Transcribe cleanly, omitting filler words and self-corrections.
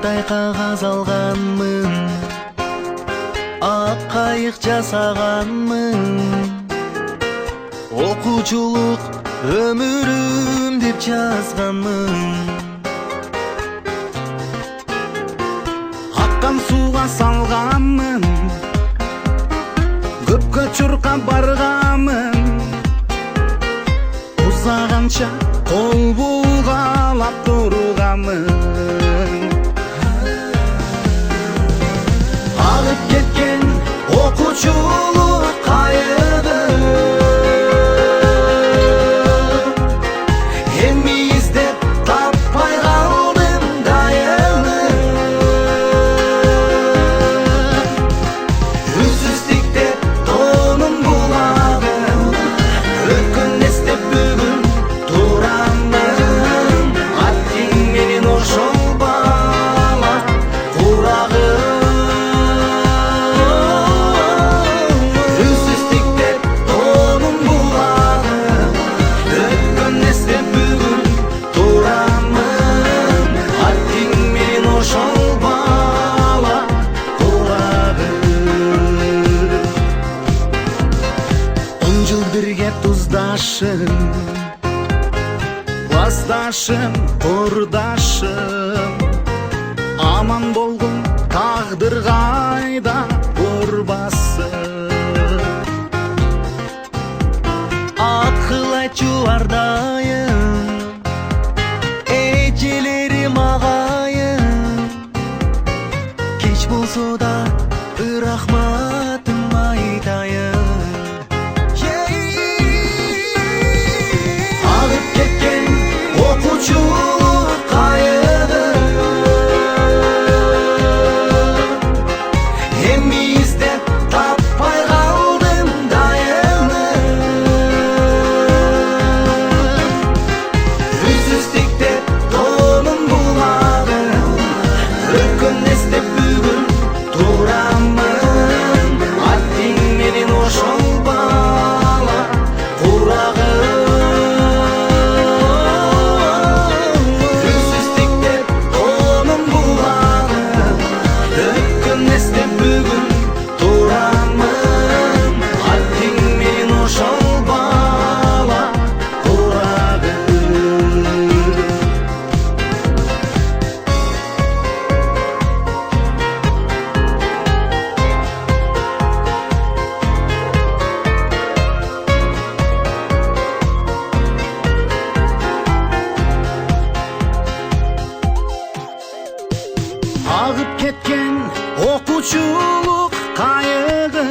Таштай кагаз алганмын, ак кайык жасаганмын. Окуучулук өмүрүм деп жазганмын. Аккан сууга салганмын, көпкө чуркап барганмын. Узаганча кол булгалап турганмын. Алып кеткен окуучулук кайыгы, эми издеп таппай калдым дайыны. Үзүздүктеп тоонун булагы, өткөн эстеп бүгүн турамын. Аттиң менен ошол бала курагы. Үзүздүктеп тоонун булагы, өткөн эстеп бүгүн турамын. Аттиң менен ошол бала курагы. 10 жыл бирге туздашым, классташым, курдашым. Аман болгун тагдыр кайда урбасын. Акыл айтчу ардайым, эжелерим агайым. Кеч болсо да рахматым айтайын. Алып кеткен окуучулук кайыгы, эми издеп таппай калдым дайыны. Үзүздүктеп тоонун булагы, өткөн эстеп бүгүн турамын. Аттиң менен ошол бала курагы. Үзүздүктеп тоонун булагы, өткөн эстеп бүгүн турамын. Аттиң менен ошол бала курагы. Агып кеткен окуучулук кайыгы.